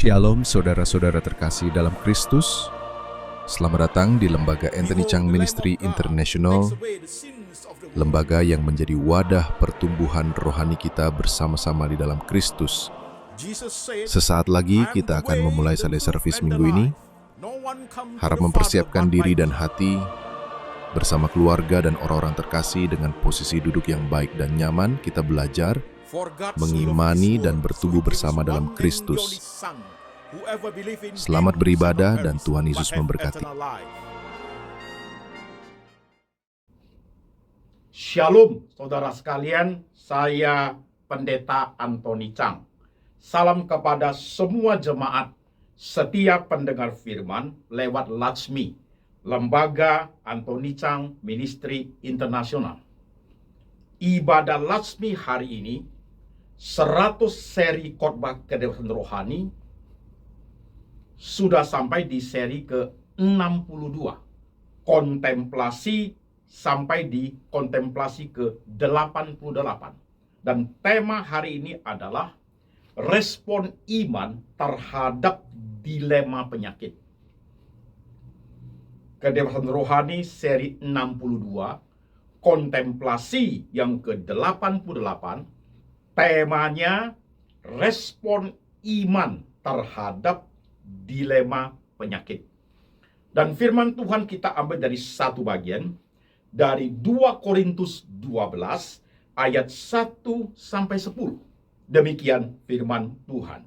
Shalom saudara-saudara terkasih dalam Kristus. Selamat datang di Lembaga Anthony Chang Ministry International, lembaga yang menjadi wadah pertumbuhan rohani kita bersama-sama di dalam Kristus. Sesaat lagi kita akan memulai Sunday Service minggu ini. Harap mempersiapkan diri dan hati bersama keluarga dan orang-orang terkasih dengan posisi duduk yang baik dan nyaman. Kita belajar mengimani dan bertumbuh bersama dalam Kristus. Selamat beribadah dan Tuhan Yesus memberkati. Shalom saudara sekalian, saya Pendeta Anthony Chang. Salam kepada semua jemaat setiap pendengar firman lewat Latsmi, Lembaga Anthony Chang Ministry International. Ibadah Latsmi hari ini 100 seri khotbah kedewasaan rohani sudah sampai di seri ke-62. Kontemplasi sampai di kontemplasi ke-88. Dan tema hari ini adalah respon iman terhadap dilema penyakit. Kedewasaan rohani seri 62, kontemplasi yang ke-88, temanya respon iman terhadap dilema penyakit. Dan firman Tuhan kita ambil dari satu bagian, dari 2 Korintus 12 ayat 1 sampai 10. Demikian firman Tuhan.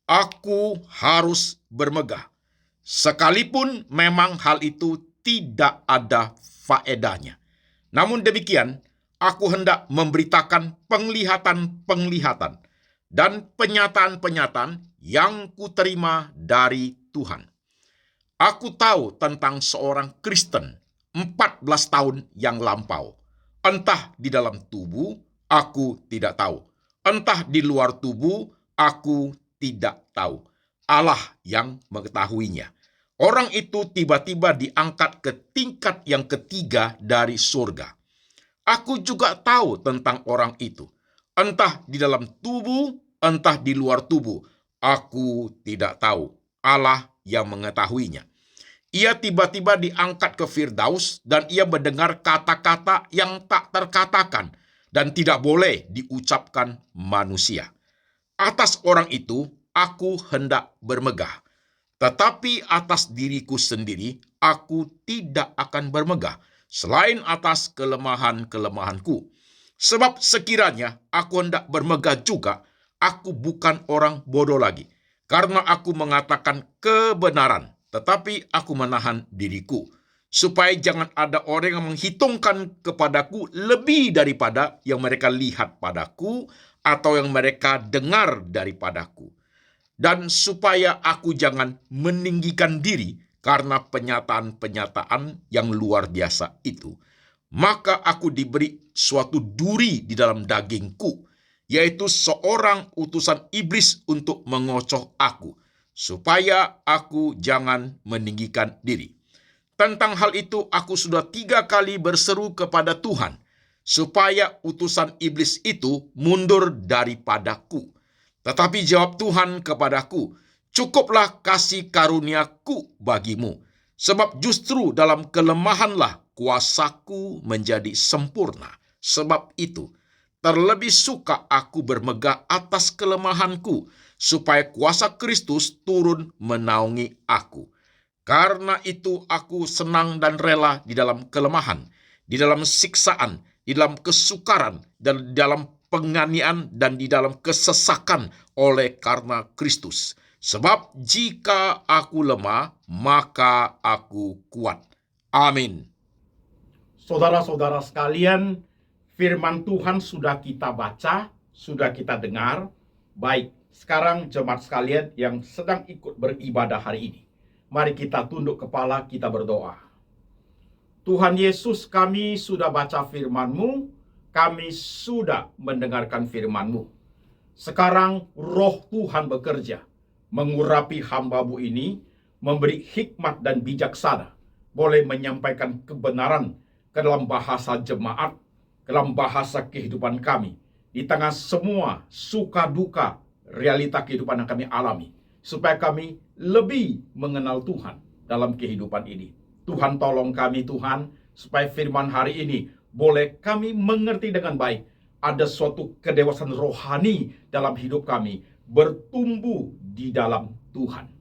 Aku harus bermegah, sekalipun memang hal itu tidak ada faedahnya. Namun demikian, aku hendak memberitakan penglihatan-penglihatan dan penyataan-penyataan yang kuterima dari Tuhan. Aku tahu tentang seorang Kristen 14 tahun yang lampau. Entah di dalam tubuh, aku tidak tahu. Entah di luar tubuh, aku tidak tahu. Allah yang mengetahuinya. Orang itu tiba-tiba diangkat ke tingkat yang ketiga dari surga. Aku juga tahu tentang orang itu. Entah di dalam tubuh, entah di luar tubuh. Aku tidak tahu. Allah yang mengetahuinya. Ia tiba-tiba diangkat ke Firdaus dan ia mendengar kata-kata yang tak terkatakan dan tidak boleh diucapkan manusia. Atas orang itu, aku hendak bermegah. Tetapi atas diriku sendiri, aku tidak akan bermegah, selain atas kelemahan-kelemahanku. Sebab sekiranya aku hendak bermegah juga, aku bukan orang bodoh lagi. Karena aku mengatakan kebenaran, tetapi aku menahan diriku. Supaya jangan ada orang yang menghitungkan kepadaku lebih daripada yang mereka lihat padaku, atau yang mereka dengar daripadaku. Dan supaya aku jangan meninggikan diri karena penyataan-penyataan yang luar biasa itu. Maka aku diberi suatu duri di dalam dagingku, yaitu seorang utusan iblis untuk mengocoh aku, supaya aku jangan meninggikan diri. Tentang hal itu aku sudah 3 kali berseru kepada Tuhan, supaya utusan iblis itu mundur daripadaku. Tetapi jawab Tuhan kepadaku, cukuplah kasih karuniaku bagimu, sebab justru dalam kelemahanlah kuasaku menjadi sempurna. Sebab itu, terlebih suka aku bermegah atas kelemahanku, supaya kuasa Kristus turun menaungi aku. Karena itu aku senang dan rela di dalam kelemahan, di dalam siksaan, di dalam kesukaran, dan di dalam penganiayaan dan di dalam kesesakan oleh karena Kristus. Sebab jika aku lemah, maka aku kuat. Amin. Saudara-saudara sekalian, firman Tuhan sudah kita baca, sudah kita dengar. Baik, sekarang jemaat sekalian yang sedang ikut beribadah hari ini, mari kita tunduk kepala, kita berdoa. Tuhan Yesus, kami sudah baca firman-Mu, kami sudah mendengarkan firman-Mu. Sekarang roh Tuhan bekerja, mengurapi hamba-Mu ini, memberi hikmat dan bijaksana, boleh menyampaikan kebenaran ke dalam bahasa jemaat, ke dalam bahasa kehidupan kami, di tengah semua suka duka realita kehidupan yang kami alami, supaya kami lebih mengenal Tuhan dalam kehidupan ini. Tuhan tolong kami Tuhan, supaya firman hari ini boleh kami mengerti dengan baik. Ada suatu kedewasaan rohani dalam hidup kami, bertumbuh di dalam Tuhan.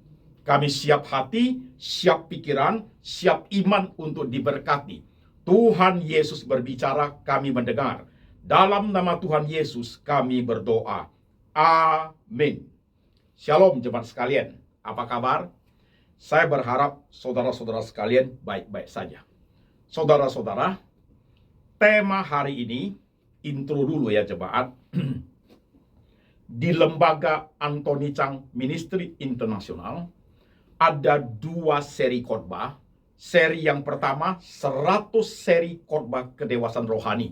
Kami siap hati, siap pikiran, siap iman untuk diberkati. Tuhan Yesus berbicara, kami mendengar. Dalam nama Tuhan Yesus kami berdoa. Amin. Shalom jemaat sekalian. Apa kabar? Saya berharap saudara-saudara sekalian baik-baik saja. Saudara-saudara, tema hari ini, intro dulu ya jemaat. Di lembaga Anthony Chang Ministry International ada 2 seri khotbah. Seri yang pertama 100 seri khotbah kedewasaan rohani,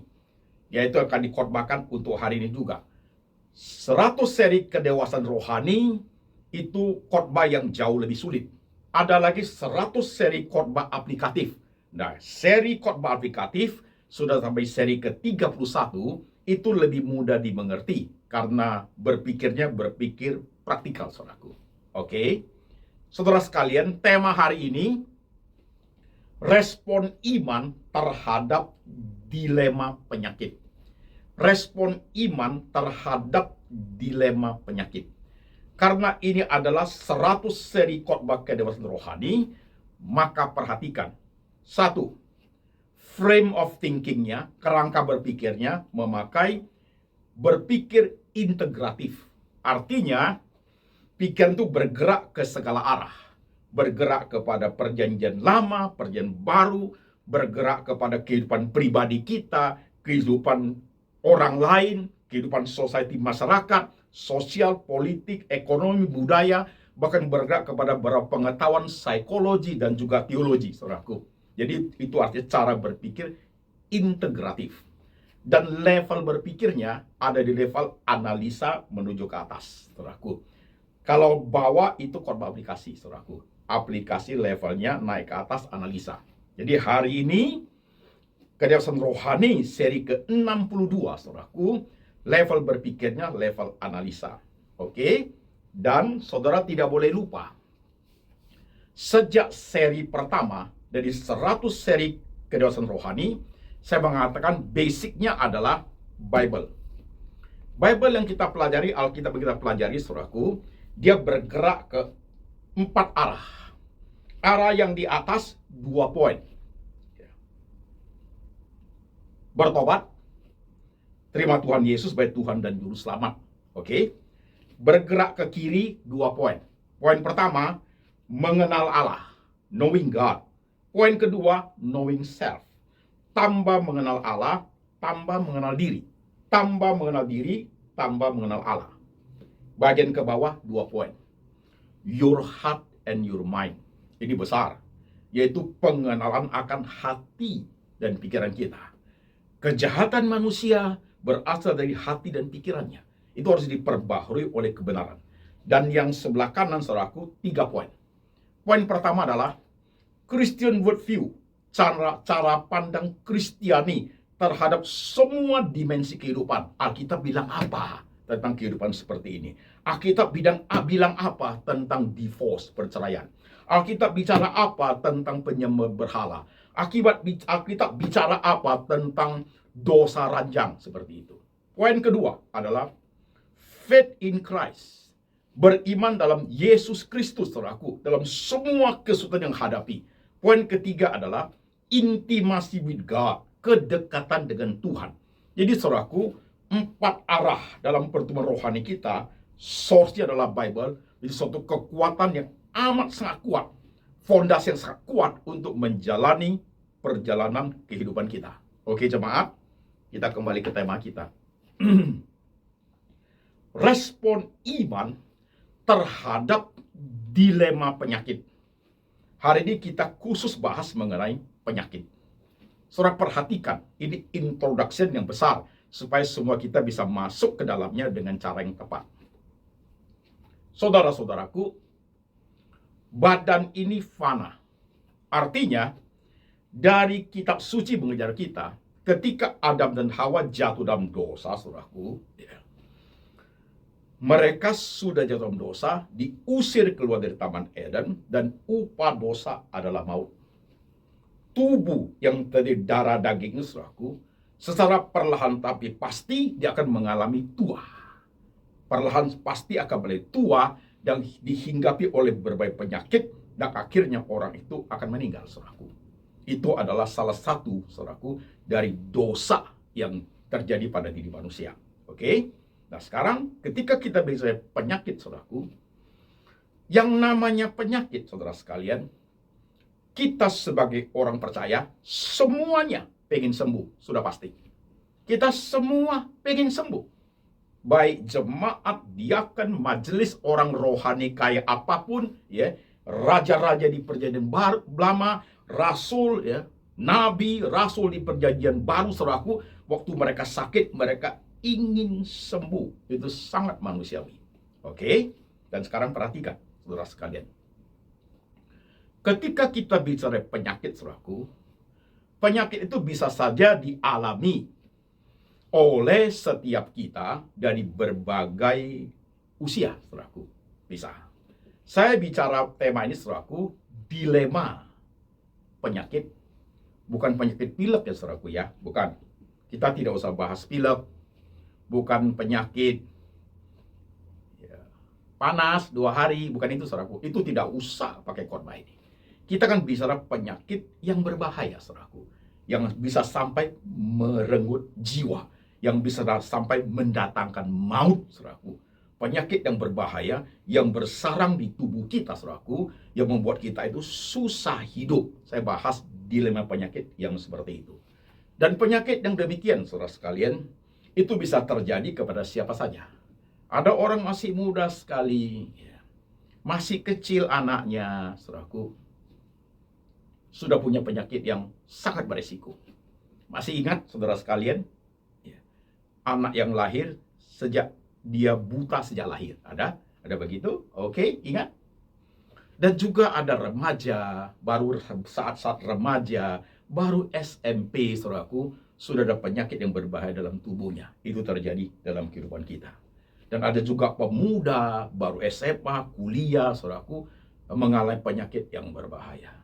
yaitu akan dikhotbahkan untuk hari ini juga. 100 seri kedewasaan rohani itu khotbah yang jauh lebih sulit. Ada lagi 100 seri khotbah aplikatif. Nah, seri khotbah aplikatif sudah sampai seri ke-31 itu lebih mudah dimengerti karena berpikir praktikal, saudaraku. Oke. Saudara sekalian, tema hari ini respon iman terhadap dilema penyakit. Respon iman terhadap dilema penyakit. Karena ini adalah 100 seri khotbah kedewasaan rohani, maka perhatikan. 1. Frame of thinking-nya, kerangka berpikirnya memakai berpikir integratif. Artinya, pikiran itu bergerak ke segala arah. Bergerak kepada perjanjian lama, perjanjian baru, bergerak kepada kehidupan pribadi kita, kehidupan orang lain, kehidupan society masyarakat, sosial, politik, ekonomi, budaya, bahkan bergerak kepada pengetahuan psikologi dan juga teologi, saudaraku. Jadi itu artinya cara berpikir integratif. Dan level berpikirnya ada di level analisa menuju ke atas, saudaraku. Kalau bawah itu khotbah aplikasi, saudaraku. Aplikasi levelnya naik ke atas analisa. Jadi hari ini kedewasaan rohani seri ke-62, saudaraku. Level berpikirnya level analisa. Oke? Dan saudara tidak boleh lupa. Sejak seri pertama dari 100 seri kedewasaan rohani, saya mengatakan basicnya adalah Bible. Bible yang kita pelajari, Alkitab yang kita pelajari, saudaraku, dia bergerak ke 4 arah. Arah yang di atas 2 poin. Bertobat, terima Tuhan Yesus sebagai Tuhan dan Juru Selamat. Oke? Bergerak ke kiri 2 poin. Poin pertama, mengenal Allah, knowing God. Poin kedua, knowing self. Tambah mengenal Allah, tambah mengenal diri. Tambah mengenal diri, tambah mengenal Allah. Bagian ke bawah 2 poin. Your heart and your mind. Ini besar, yaitu pengenalan akan hati dan pikiran kita. Kejahatan manusia berasal dari hati dan pikirannya. Itu harus diperbaharui oleh kebenaran. Dan yang sebelah kanan, saudaraku, 3 poin. Poin pertama adalah Christian worldview, cara pandang Kristiani terhadap semua dimensi kehidupan. Alkitab bilang apa tentang kehidupan seperti ini? Alkitab bilang apa tentang divorce, perceraian? Alkitab bicara apa tentang penyembah berhala? Alkitab bicara apa tentang dosa ranjang seperti itu? Poin kedua adalah faith in Christ. Beriman dalam Yesus Kristus, saudaraku, dalam semua kesulitan yang hadapi. Poin ketiga adalah intimacy with God, kedekatan dengan Tuhan. Jadi, saudaraku, 4 arah dalam pertumbuhan rohani kita, source-nya adalah Bible. Jadi suatu kekuatan yang amat sangat kuat, fondasi yang sangat kuat untuk menjalani perjalanan kehidupan kita. Oke jemaat, kita kembali ke tema kita. Respon iman terhadap dilema penyakit. Hari ini kita khusus bahas mengenai penyakit. Saudara perhatikan, ini introduction yang besar supaya semua kita bisa masuk ke dalamnya dengan cara yang tepat. Saudara-saudaraku, badan ini fana. Artinya, dari kitab suci mengajar kita, ketika Adam dan Hawa jatuh dalam dosa, saudaraku, mereka sudah jatuh dalam dosa, diusir keluar dari Taman Eden, dan upah dosa adalah maut. Tubuh yang tadi darah daging, saudaraku, secara perlahan tapi pasti dia akan mengalami tua. Perlahan pasti akan menjadi tua dan dihinggapi oleh berbagai penyakit, dan akhirnya orang itu akan meninggal, saudaraku. Itu adalah salah satu, saudaraku, dari dosa yang terjadi pada diri manusia. Oke? Nah sekarang ketika kita bicara penyakit, saudaraku, yang namanya penyakit, saudara sekalian, kita sebagai orang percaya semuanya pengen sembuh, sudah pasti. Kita semua pengen sembuh. Baik jemaat, diakan, majelis, orang rohani kayak apapun, ya, raja-raja di perjanjian lama, rasul, ya, nabi, rasul di perjanjian baru, saudaraku, waktu mereka sakit, mereka ingin sembuh. Itu sangat manusiawi. Oke? Dan sekarang perhatikan, saudara sekalian. Ketika kita bicara penyakit, saudaraku, penyakit itu bisa saja dialami oleh setiap kita dari berbagai usia, saudaraku. Bisa. Saya bicara tema ini, saudaraku, dilema penyakit. Bukan penyakit pilek ya, saudaraku ya. Bukan. Kita tidak usah bahas pilek. Bukan penyakit ya, panas 2 hari, bukan itu, saudaraku. Itu tidak usah pakai khotbah ini. Kita kan bicara penyakit yang berbahaya, saudaraku, yang bisa sampai merenggut jiwa, yang bisa sampai mendatangkan maut, saudaraku. Penyakit yang berbahaya, yang bersarang di tubuh kita, saudaraku, yang membuat kita itu susah hidup. Saya bahas dilema penyakit yang seperti itu. Dan penyakit yang demikian, saudara sekalian, itu bisa terjadi kepada siapa saja. Ada orang masih muda sekali, masih kecil anaknya, saudaraku, sudah punya penyakit yang sangat berisiko. Masih ingat, saudara sekalian, anak yang lahir sejak dia buta sejak lahir. Ada begitu? Oke, ingat? Dan juga ada remaja, baru saat-saat remaja, baru SMP, saudaraku, sudah ada penyakit yang berbahaya dalam tubuhnya. Itu terjadi dalam kehidupan kita. Dan ada juga pemuda, baru SMA, kuliah, saudaraku, mengalami penyakit yang berbahaya.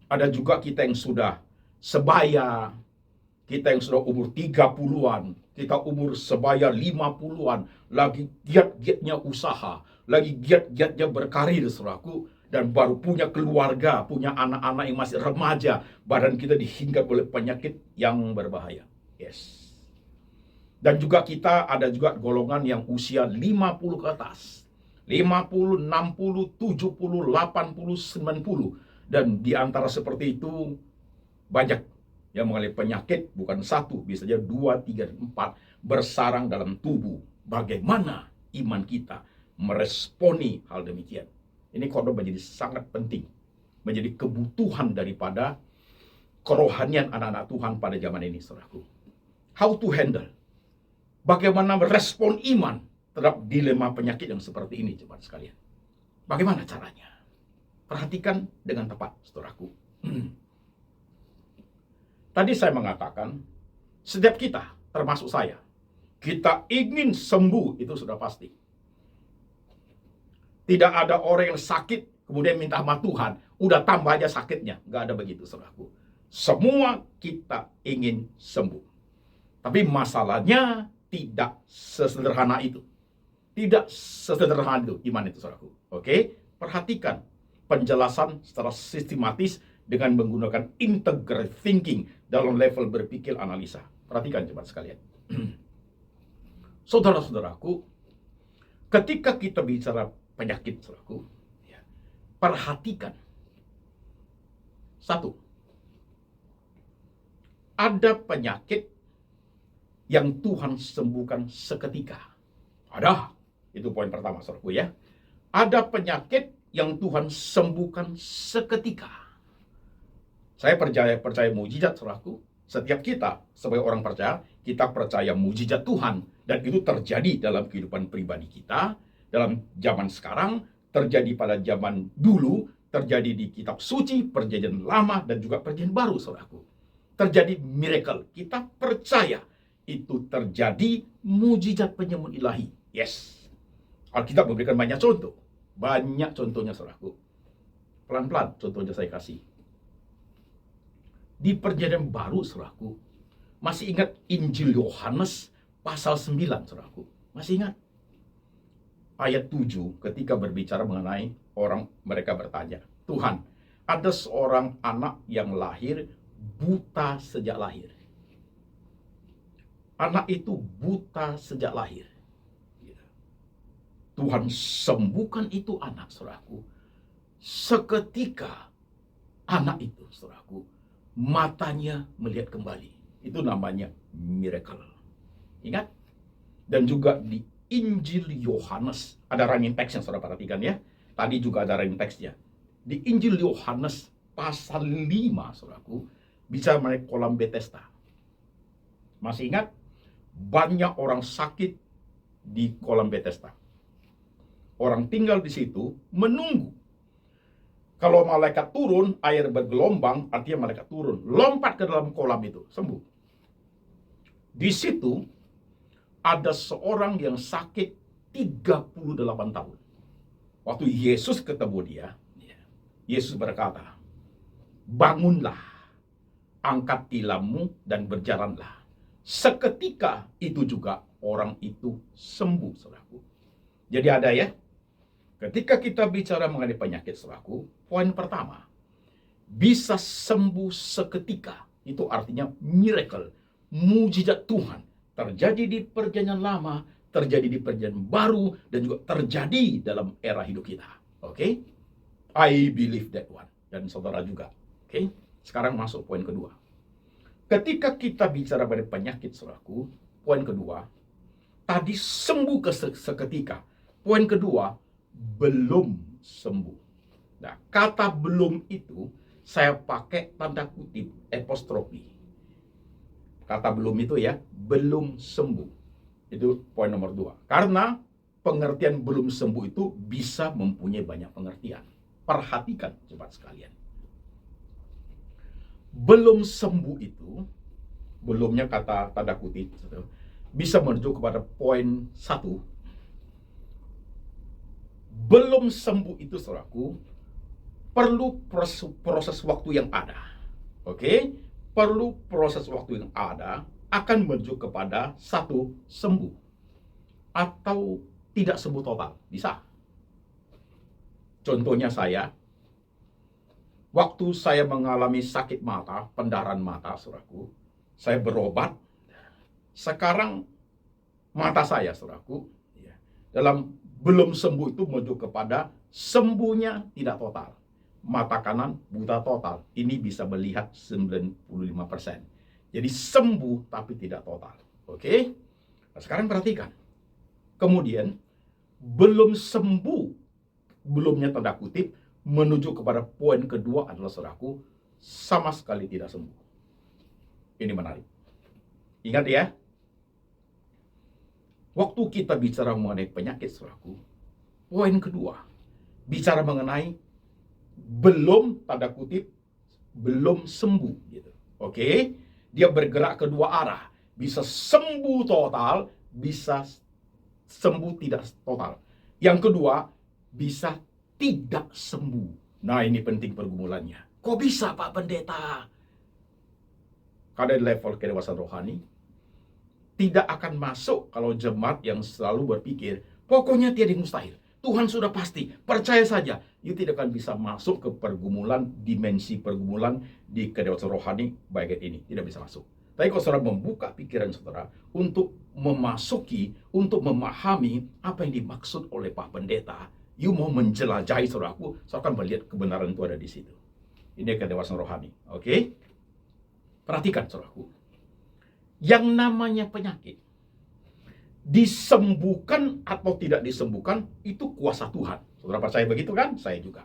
Ada juga kita yang sudah sebaya, kita yang sudah umur 30-an, kita umur sebaya 50-an, lagi giat-giatnya usaha, lagi giat-giatnya berkarir, saudaraku, dan baru punya keluarga, punya anak-anak yang masih remaja, badan kita dihinggap oleh penyakit yang berbahaya. Yes. Dan juga kita ada juga golongan yang usia 50 ke atas. 50, 60, 70, 80, 90. Dan di antara seperti itu banyak yang mengalami penyakit, bukan satu, bisa saja 2, 3, 4 bersarang dalam tubuh. Bagaimana iman kita meresponi hal demikian? Ini khotbah menjadi sangat penting, menjadi kebutuhan daripada kerohanian anak-anak Tuhan pada zaman ini, saudaraku. How to handle? Bagaimana merespon iman terhadap dilema penyakit yang seperti ini, jemaat sekalian? Bagaimana caranya? Perhatikan dengan tepat, saudaraku. Tadi saya mengatakan, setiap kita, termasuk saya, kita ingin sembuh, itu sudah pasti. Tidak ada orang yang sakit, kemudian minta sama Tuhan, udah tambah aja sakitnya. Nggak ada begitu, saudaraku. Semua kita ingin sembuh. Tapi masalahnya tidak sesederhana itu. Tidak sesederhana itu iman itu, saudaraku. Oke? Perhatikan penjelasan secara sistematis dengan menggunakan integrated thinking dalam level berpikir analisa. Perhatikan jemaat sekalian. Saudara-saudaraku, ketika kita bicara penyakit, saudaraku, perhatikan. 1. Ada penyakit yang Tuhan sembuhkan seketika. Ada. Itu poin pertama, saudaraku ya. Ada penyakit yang Tuhan sembuhkan seketika. Saya percaya mujizat, saudaraku. Setiap kita sebagai orang percaya, kita percaya mujizat Tuhan. Dan itu terjadi dalam kehidupan pribadi kita, dalam zaman sekarang, terjadi pada zaman dulu, terjadi di kitab suci, perjanjian lama, dan juga perjanjian baru, saudaraku. Terjadi miracle. Kita percaya itu terjadi mujizat penyembuhan ilahi. Yes. Alkitab memberikan banyak contoh. Banyak contohnya, saudaraku. Pelan-pelan contohnya saya kasih. Di perjanjian baru, saudaraku, masih ingat Injil Yohanes pasal 9, saudaraku? Masih ingat? Ayat 7 ketika berbicara mengenai orang, mereka bertanya, Tuhan, ada seorang anak yang lahir buta sejak lahir. Anak itu buta sejak lahir. Tuhan sembuhkan itu anak, saudaraku. Seketika anak itu, saudaraku, matanya melihat kembali. Itu namanya miracle. Ingat? Dan juga di Injil Yohanes, ada running text yang saudara perhatikan ya. Tadi juga ada running text-nya. Di Injil Yohanes pasal 5, saudaraku, bicara mengenai kolam Bethesda. Masih ingat? Banyak orang sakit di kolam Bethesda. Orang tinggal di situ menunggu. Kalau malaikat turun, air bergelombang, artinya malaikat turun, lompat ke dalam kolam itu, sembuh. Di situ ada seorang yang sakit 38 tahun. Waktu Yesus ketemu dia, Yesus berkata, bangunlah, angkat tilammu dan berjalanlah. Seketika itu juga orang itu sembuh, saudaraku. Jadi ada ya, ketika kita bicara mengenai penyakit, saudaraku, poin pertama, bisa sembuh seketika. Itu artinya miracle, mujizat Tuhan. Terjadi di perjanjian lama, terjadi di perjanjian baru, dan juga terjadi dalam era hidup kita. Oke? I believe that one. Dan saudara juga. Oke? Sekarang masuk poin kedua. Ketika kita bicara mengenai penyakit, saudaraku, poin kedua, tadi sembuh seketika. Poin kedua, belum sembuh. Nah, kata belum itu saya pakai tanda kutip apostrofi. Kata belum itu ya, belum sembuh. Itu poin nomor 2. Karena pengertian belum sembuh itu bisa mempunyai banyak pengertian. Perhatikan cepat sekalian. Belum sembuh itu, belumnya kata tanda kutip, bisa menuju kepada poin 1. Belum sembuh itu, saudaraku, perlu proses waktu yang ada. Oke? Perlu proses waktu yang ada akan menuju kepada 1, sembuh. Atau tidak sembuh total. Bisa. Contohnya saya, waktu saya mengalami sakit mata, pendarahan mata, saudaraku, saya berobat. Sekarang mata saya, saudaraku, dalam belum sembuh itu menuju kepada sembuhnya tidak total. Mata kanan buta total. Ini bisa melihat 95%. Jadi sembuh tapi tidak total. Oke? Nah, sekarang perhatikan. Kemudian belum sembuh, belumnya tanda kutip, menuju kepada poin kedua adalah, saudaraku, sama sekali tidak sembuh. Ini menarik. Ingat ya, waktu kita bicara mengenai penyakit, saudaraku, poin kedua, bicara mengenai belum, tanda kutip, belum sembuh. Gitu. Oke? Dia bergerak kedua arah. Bisa sembuh total, bisa sembuh tidak total. Yang kedua, bisa tidak sembuh. Nah, ini penting pergumulannya. Kok bisa, Pak Pendeta? Karena level kedewasaan rohani tidak akan masuk kalau jemaat yang selalu berpikir, pokoknya tiada yang mustahil. Tuhan sudah pasti, percaya saja. You tidak akan bisa masuk ke pergumulan, dimensi pergumulan di kedewasaan rohani bagian ini. Tidak bisa masuk. Tapi kalau saudara membuka pikiran saudara untuk memasuki, untuk memahami apa yang dimaksud oleh Pak Pendeta, you mau menjelajahi saudaraku, saudara akan melihat kebenaran itu ada di situ. Ini kedewasaan rohani. Oke? Perhatikan saudaraku. Yang namanya penyakit, disembuhkan atau tidak disembuhkan, itu kuasa Tuhan. Saudara percaya begitu kan? Saya juga.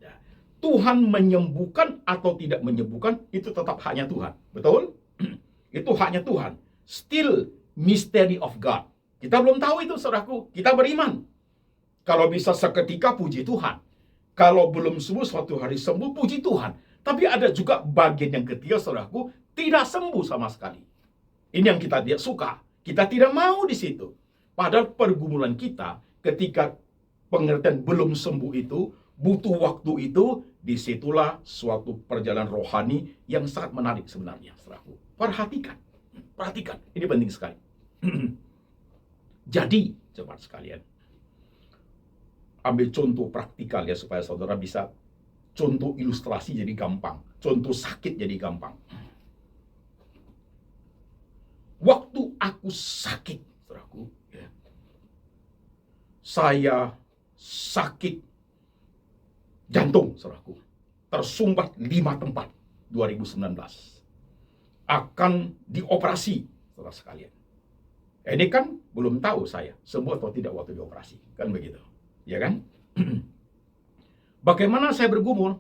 Ya. Tuhan menyembuhkan atau tidak menyembuhkan, itu tetap haknya Tuhan. Betul? Itu haknya Tuhan. Still mystery of God. Kita belum tahu itu, saudaraku. Kita beriman. Kalau bisa seketika, puji Tuhan. Kalau belum sembuh, suatu hari sembuh, puji Tuhan. Tapi ada juga bagian yang ketiga, saudaraku, tidak sembuh sama sekali. Ini yang kita tidak suka. Kita tidak mau di situ. Padahal pergumulan kita ketika pengertian belum sembuh itu, butuh waktu itu, disitulah suatu perjalanan rohani yang sangat menarik sebenarnya, saudaraku. Perhatikan. Ini penting sekali. Jadi, jemaat sekalian, ambil contoh praktikal ya supaya saudara bisa contoh ilustrasi jadi gampang, contoh sakit jadi gampang. Waktu aku sakit, saudaraku, ya, saya sakit jantung, saudaraku, tersumbat 5 tempat 2019. Akan dioperasi, saudara sekalian. Ini kan belum tahu saya sembuh atau tidak waktu dioperasi, kan begitu, ya kan? Bagaimana saya bergumul?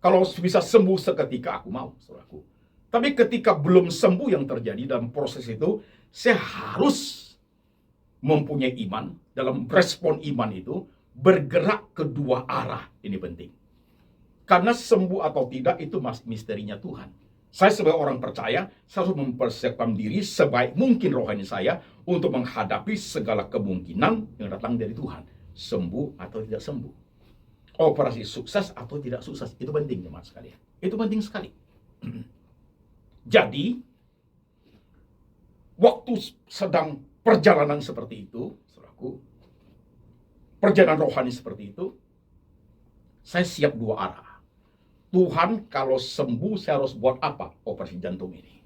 Kalau bisa sembuh seketika aku mau, saudaraku. Tapi ketika belum sembuh yang terjadi dalam proses itu, saya harus mempunyai iman. Dalam respon iman itu bergerak kedua arah. Ini penting. Karena sembuh atau tidak itu masih misterinya Tuhan. Saya sebagai orang percaya, saya harus mempersiapkan diri sebaik mungkin rohani saya untuk menghadapi segala kemungkinan yang datang dari Tuhan. Sembuh atau tidak sembuh. Operasi sukses atau tidak sukses. Itu penting, teman sekalian. Itu penting sekali. Jadi, waktu sedang perjalanan seperti itu, saudaraku, perjalanan rohani seperti itu, saya siap dua arah. Tuhan, kalau sembuh saya harus buat apa? Operasi jantung ini.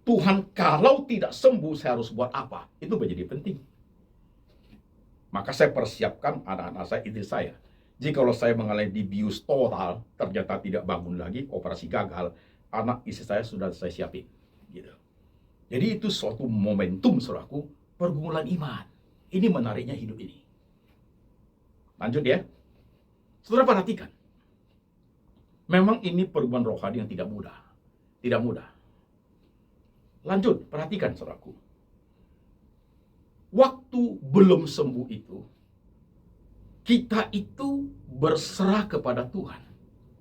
Tuhan, kalau tidak sembuh saya harus buat apa? Itu menjadi penting. Maka saya persiapkan anak-anak saya, istri saya. Jika kalau saya mengalami dibius total, ternyata tidak bangun lagi, operasi gagal, anak istri saya sudah saya siapin. Gitu. Jadi itu suatu momentum, saudaraku, pergumulan iman. Ini menariknya hidup ini. Lanjut ya. Saudara perhatikan. Memang ini pergumulan rohani yang tidak mudah. Tidak mudah. Lanjut, perhatikan saudaraku. Waktu belum sembuh itu, kita itu berserah kepada Tuhan.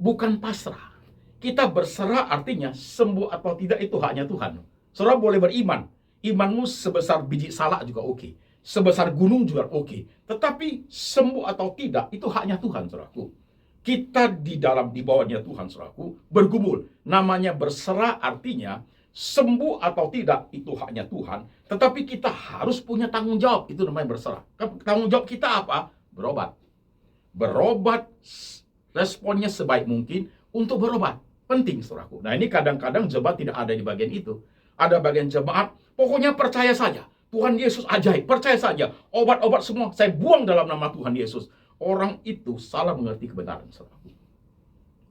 Bukan pasrah. Kita berserah artinya sembuh atau tidak itu haknya Tuhan. Saudara boleh beriman. Imanmu sebesar biji salak juga oke. Sebesar gunung juga oke. Tetapi sembuh atau tidak itu haknya Tuhan, saudaraku. Kita di bawahnya Tuhan, saudaraku, bergumul. Namanya berserah artinya sembuh atau tidak itu haknya Tuhan. Tetapi kita harus punya tanggung jawab. Itu namanya berserah. Tanggung jawab kita apa? Berobat. Berobat, responnya sebaik mungkin untuk berobat. Penting, saudaraku. Nah ini kadang-kadang jemaat tidak ada di bagian itu. Ada bagian jemaat, pokoknya percaya saja. Tuhan Yesus ajaib, percaya saja. Obat-obat semua saya buang dalam nama Tuhan Yesus. Orang itu salah mengerti kebenaran, saudaraku.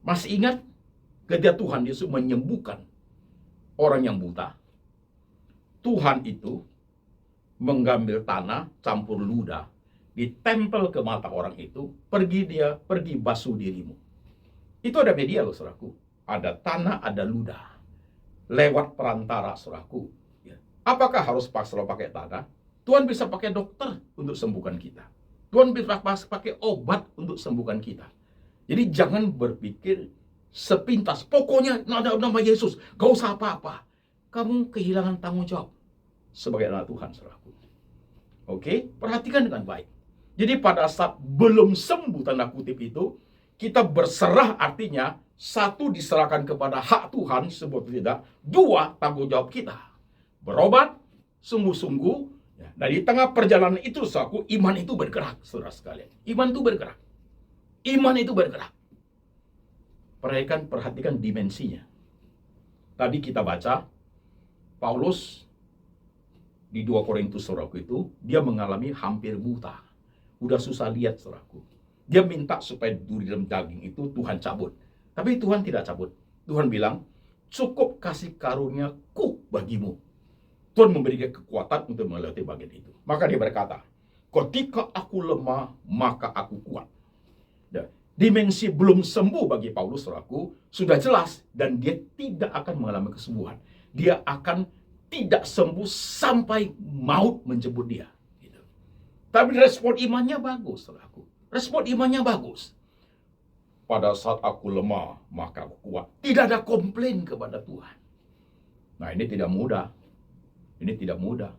Masih ingat ketika Tuhan Yesus menyembuhkan orang yang buta? Tuhan itu mengambil tanah, campur ludah, ditempel ke mata orang itu, pergi basuh dirimu. Itu ada media loh, saudaraku. Ada tanah, ada ludah. Lewat perantara, saudaraku. Apakah harus selalu pakai tanah? Tuhan bisa pakai dokter untuk sembuhkan kita. Tuhan bisa pakai obat untuk sembuhkan kita. Jadi jangan berpikir sepintas. Pokoknya nama Yesus, gak usah apa-apa. Kamu kehilangan tanggung jawab sebagai anak Tuhan, saudaraku. Oke, perhatikan dengan baik. Jadi pada saat belum sembuh tanda kutip itu, kita berserah artinya satu diserahkan kepada hak Tuhan sebut tidak, dua tanggung jawab kita. Berobat sungguh-sungguh. Nah, di tengah perjalanan itu, saudaraku, iman itu bergerak, saudara sekalian. Iman itu bergerak. Iman itu bergerak. Perhatikan dimensinya. Tadi kita baca, Paulus di 2 Korintus, saudaraku, itu, dia mengalami hampir buta. Udah susah lihat, saudaraku. Dia minta supaya duri dalam daging itu Tuhan cabut. Tapi Tuhan tidak cabut. Tuhan bilang, cukup kasih karunia-Ku bagimu. Tuhan memberi dia kekuatan untuk melewati bagian itu. Maka dia berkata, ketika aku lemah, maka aku kuat. Dan dimensi belum sembuh bagi Paulus, saudaraku, sudah jelas. Dan dia tidak akan mengalami kesembuhan. Dia akan tidak sembuh sampai maut menjemput dia. Gitu. Tapi respon imannya bagus, saudaraku. Respon imannya bagus. pada saat aku lemah, maka aku kuat. Tidak ada komplain kepada Tuhan. Nah, ini tidak mudah. Ini tidak mudah.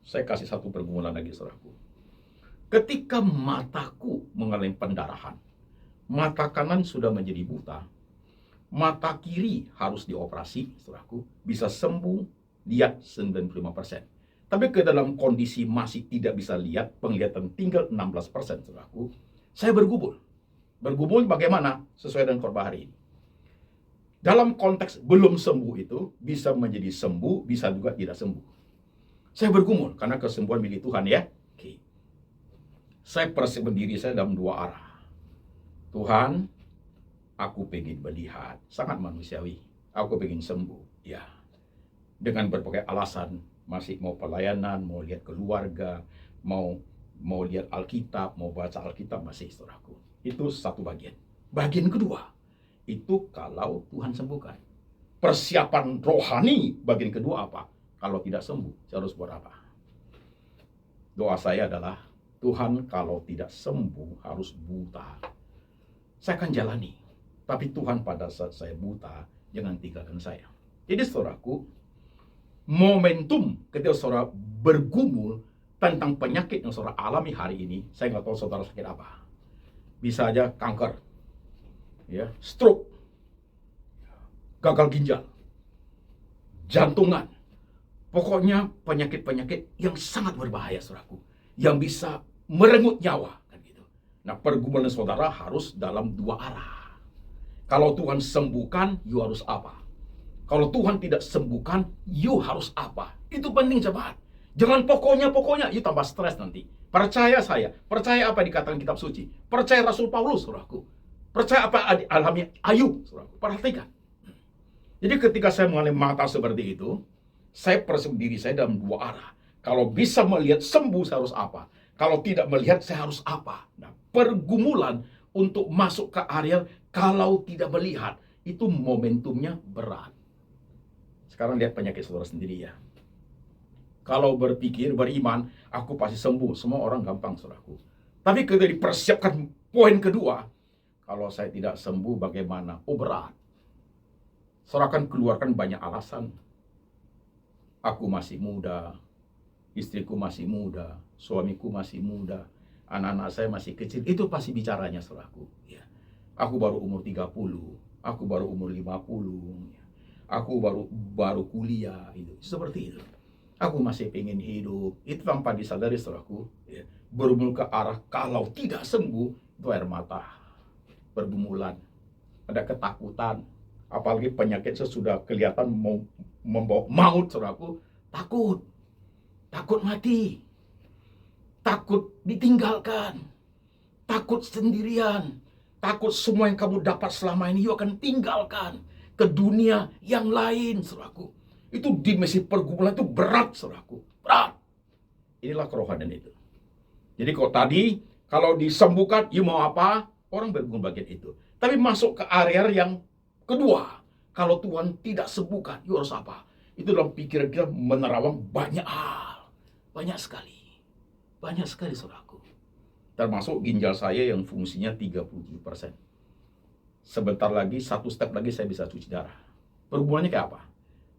Saya kasih satu pergumulan lagi, saudaraku. Ketika mataku mengalami pendarahan, mata kanan sudah menjadi buta, mata kiri harus dioperasi, saudaraku, bisa sembuh, lihat 95%. Tapi ke dalam kondisi masih tidak bisa lihat, penglihatan tinggal 16%, saudaraku, saya bergumul. Bergumul bagaimana? Sesuai dengan khotbah hari ini. Dalam konteks belum sembuh itu, bisa menjadi sembuh, bisa juga tidak sembuh. Saya bergumul, karena kesembuhan milik Tuhan ya. Oke. Saya persiapkan diri saya dalam dua arah. Tuhan, aku pengen melihat, sangat manusiawi. Aku pengen sembuh, ya. Dengan berbagai alasan, masih mau pelayanan, mau lihat keluarga, mau lihat Alkitab, mau baca Alkitab, masih, saudaraku. Itu satu bagian. Bagian kedua, itu kalau Tuhan sembuhkan. Persiapan rohani bagian kedua apa? Kalau tidak sembuh, saya harus buat apa? Doa saya adalah, Tuhan kalau tidak sembuh harus buta. Saya akan jalani. Tapi Tuhan pada saat saya buta, jangan tinggalkan saya. Jadi saudaraku, momentum ketika saudara bergumul tentang penyakit yang saudara alami hari ini, saya nggak tahu saudara sakit apa. Bisa aja kanker, ya, stroke, gagal ginjal, jantungan. Pokoknya penyakit-penyakit yang sangat berbahaya, saudaraku, yang bisa merenggut nyawa, kan gitu. Nah, pergumulan saudara harus dalam dua arah. Kalau Tuhan sembuhkan, you harus apa? Kalau Tuhan tidak sembuhkan, you harus apa? Itu penting, jemaat. Jangan pokoknya, you tambah stres nanti. Percaya saya, percaya apa yang dikatakan kitab suci, percaya Rasul Paulus, saudaraku, percaya apa yang alami Ayub, saudaraku. Perhatikan. Jadi ketika saya mengalami mata seperti itu, saya persiapkan diri saya dalam dua arah. Kalau bisa melihat sembuh, saya harus apa? Kalau tidak melihat, saya harus apa? Nah, pergumulan untuk masuk ke area kalau tidak melihat, itu momentumnya berat. Sekarang lihat penyakit saudara sendiri ya. Kalau berpikir, beriman, aku pasti sembuh. Semua orang gampang, saudaraku. Tapi ketika dipersiapkan poin kedua, kalau saya tidak sembuh bagaimana? Oh, berat. Saudara akan keluarkan banyak alasan. Aku masih muda, istriku masih muda, suamiku masih muda, anak-anak saya masih kecil. Itu pasti bicaranya, saudaraku. Ya. Aku baru umur 30, aku baru umur 50, ya. Aku baru kuliah, itu seperti itu. Aku masih pengen hidup. Itu tanpa disadari, saudaraku, ya. Bergumul ke arah kalau tidak sembuh, itu air mata, pergumulan, ada ketakutan. Apalagi penyakit sesudah kelihatan mau membawa maut, saudaraku, takut mati, takut ditinggalkan, takut sendirian, takut semua yang kamu dapat selama ini you akan tinggalkan ke dunia yang lain, saudaraku. Itu dimensi pergumulan itu berat, saudaraku, berat. Inilah kerohanian itu. Jadi kalau disembuhkan, you mau apa? Orang bergumul bagian itu. Tapi masuk ke area yang kedua, kalau Tuhan tidak sembuhkan, you harus apa? Itu dalam pikiran kita menerawang banyak hal. Banyak sekali, saudaraku. Termasuk ginjal saya yang fungsinya 37%. Sebentar lagi, satu step lagi saya bisa cuci darah. Pergumulannya kayak apa?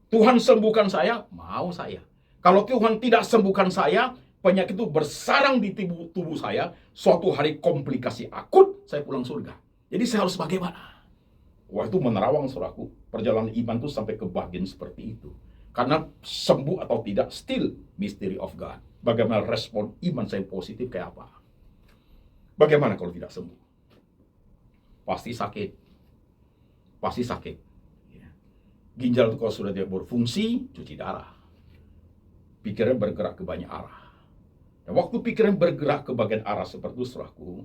Tuhan sembuhkan saya, mau saya. Kalau Tuhan tidak sembuhkan saya, penyakit itu bersarang di tubuh saya, suatu hari komplikasi akut, saya pulang surga. Jadi saya harus bagaimana? Wah, itu menerawang, saudaraku. Perjalanan iman itu sampai ke bagian seperti itu. Karena sembuh atau tidak, still mystery of God. Bagaimana respon iman saya positif kayak apa? Bagaimana kalau tidak sembuh? Pasti sakit. Pasti sakit. Ginjal itu kalau sudah tidak berfungsi, cuci darah. Pikiran bergerak ke banyak arah. Dan waktu pikiran bergerak ke bagian arah seperti itu, saudaraku,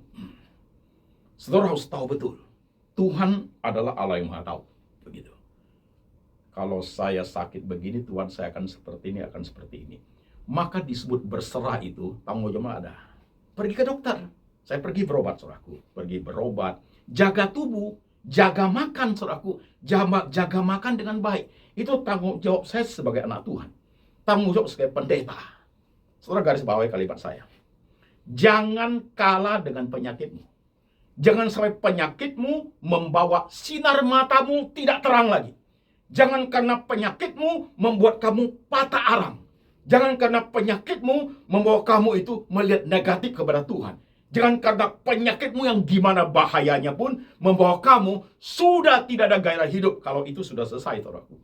saudara harus tahu betul, Tuhan adalah Allah yang Maha Tahu. Begitu. Kalau saya sakit begini, Tuhan saya akan seperti ini, akan seperti ini. Maka disebut berserah itu, tanggung jawab ada. Pergi ke dokter. Saya pergi berobat, saudaraku. Pergi berobat. Jaga tubuh, jaga makan, saudaraku. Jaga makan dengan baik. Itu tanggung jawab saya sebagai anak Tuhan. Tanggung jawab sebagai pendeta. Saudara garis bawahi kalimat saya. Jangan kalah dengan penyakitmu. Jangan sampai penyakitmu membawa sinar matamu tidak terang lagi. Jangan karena penyakitmu membuat kamu patah arang. Jangan karena penyakitmu membawa kamu itu melihat negatif kepada Tuhan. Jangan karena penyakitmu yang gimana bahayanya pun membawa kamu sudah tidak ada gairah hidup. Kalau itu sudah selesai, saudaraku.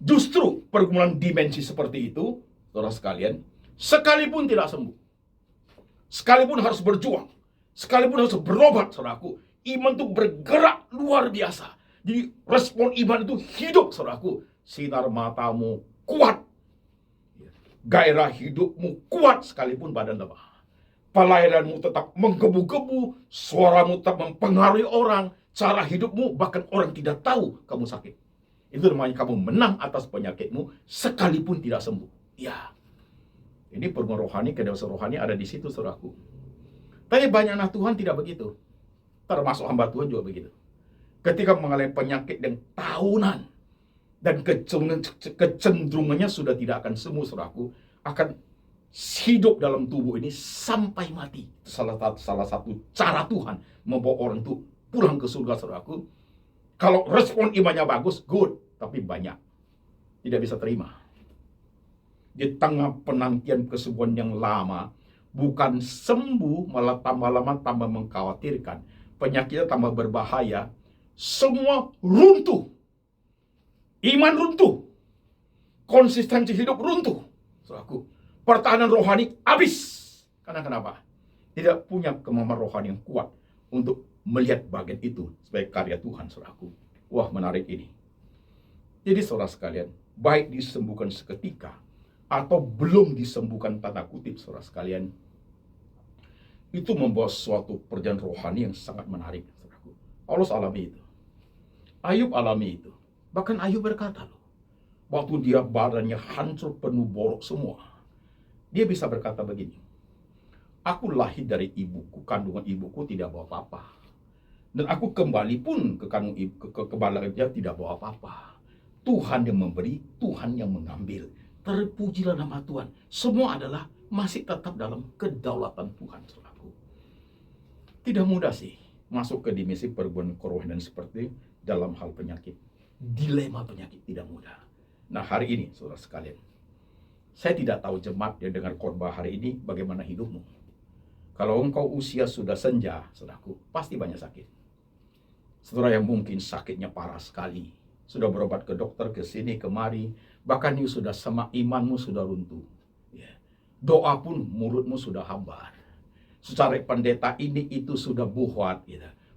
Justru pergumulan dimensi seperti itu, saudara sekalian, sekalipun tidak sembuh, sekalipun harus berjuang, sekalipun harus berobat, saudaraku, iman itu bergerak luar biasa. Jadi respon iman itu hidup, saudaraku. Sinar matamu kuat, gairah hidupmu kuat sekalipun badan lemah. Pelayananmu tetap menggebu-gebu, suaramu tetap mempengaruhi orang, cara hidupmu bahkan orang tidak tahu kamu sakit. Itu namanya kamu menang atas penyakitmu sekalipun tidak sembuh. Ya, ini pergumulan rohani, kedewasaan rohani ada di situ, saudaraku. Tapi banyak anak Tuhan tidak begitu. Termasuk hamba Tuhan juga begitu. Ketika mengalami penyakit yang tahunan dan kecenderungannya sudah tidak akan sembuh, saudaraku, akan hidup dalam tubuh ini sampai mati. Salah satu cara Tuhan membawa orang itu pulang ke surga, saudaraku. Kalau respon imannya bagus, good. Tapi banyak tidak bisa terima. Di tengah penantian kesembuhan yang lama, bukan sembuh, malah tambah lama tambah mengkhawatirkan. Penyakitnya tambah berbahaya. Semua runtuh. Iman runtuh. Konsistensi hidup runtuh, saudaraku. Pertahanan rohani habis. Karena kenapa? Tidak punya kemampuan rohani yang kuat untuk melihat bagian itu sebagai karya Tuhan, saudaraku. Wah, menarik ini. Jadi saudara sekalian, baik disembuhkan seketika atau belum disembuhkan tanda kutip, saudara sekalian, itu membawa suatu perjalanan rohani yang sangat menarik, saudaraku. Paulus alami itu. Ayub alami itu. Bahkan Ayub berkata loh, waktu dia badannya hancur penuh borok semua, dia bisa berkata begini, aku lahir dari ibuku, kandungan ibuku tidak bawa apa-apa. Dan aku kembali pun ke kandung ibu, ke kebalangannya tidak bawa apa-apa. Tuhan yang memberi, Tuhan yang mengambil. Terpujilah nama Tuhan. Semua adalah masih tetap dalam kedaulatan Tuhan, saudaraku. Tidak mudah sih masuk ke dimensi pergumulan kerohanian seperti dalam hal penyakit. Dilema penyakit tidak mudah. Nah, hari ini, saudara sekalian, saya tidak tahu jemaat yang dengar khotbah hari ini bagaimana hidupmu. Kalau engkau usia sudah senja, saudaraku, pasti banyak sakit. Saudara yang mungkin sakitnya parah sekali, sudah berobat ke dokter, ke sini, kemari, bahkan you sudah sama imanmu sudah runtuh. Doa pun mulutmu sudah hambar. Secara pendeta ini itu sudah buhat,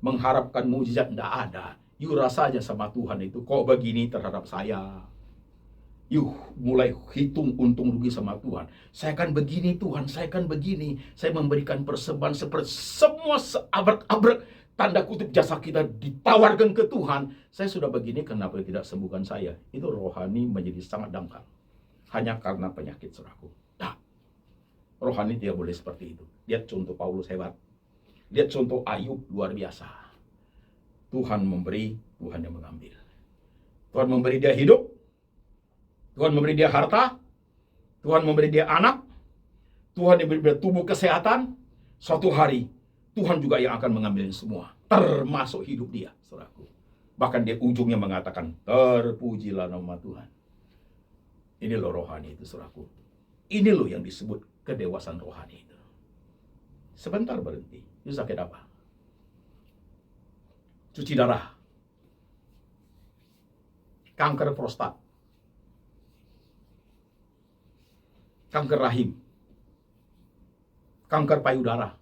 mengharapkan mujizat tidak ada. You rasa aja sama Tuhan itu, kok begini terhadap saya. Yuh, mulai hitung untung rugi sama Tuhan. Saya kan begini Tuhan, saya kan begini. Saya memberikan persembahan seperti semua seabrek-abrek tanda kutip jasa kita ditawarkan ke Tuhan. Saya sudah begini, kenapa tidak sembuhkan saya? Itu rohani menjadi sangat dangkal. Hanya karena penyakit, saudaraku. Nah, rohani tidak boleh seperti itu. Lihat contoh Paulus hebat. Lihat contoh Ayub luar biasa. Tuhan memberi, Tuhan yang mengambil. Tuhan memberi dia hidup. Tuhan memberi dia harta, Tuhan memberi dia anak, Tuhan memberi dia tubuh kesehatan. Suatu hari, Tuhan juga yang akan mengambil semua, termasuk hidup dia, saudaraku. Bahkan dia ujungnya mengatakan, terpujilah nama Tuhan. Ini loh rohani itu, saudaraku. Ini loh yang disebut kedewasaan rohani itu. Sebentar berhenti, itu sakit apa? Cuci darah, kanker prostat, kanker rahim, kanker payudara,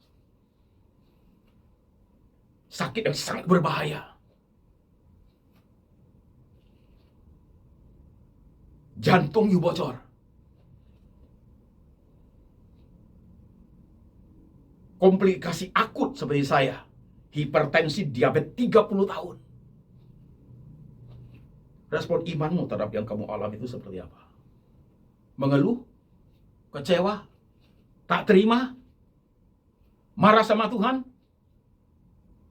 sakit yang sangat berbahaya. Jantung you bocor, komplikasi akut seperti saya, hipertensi, diabetes 30 tahun. Respon imanmu terhadap yang kamu alami itu seperti apa? Mengeluh? Kecewa, tak terima, marah sama Tuhan,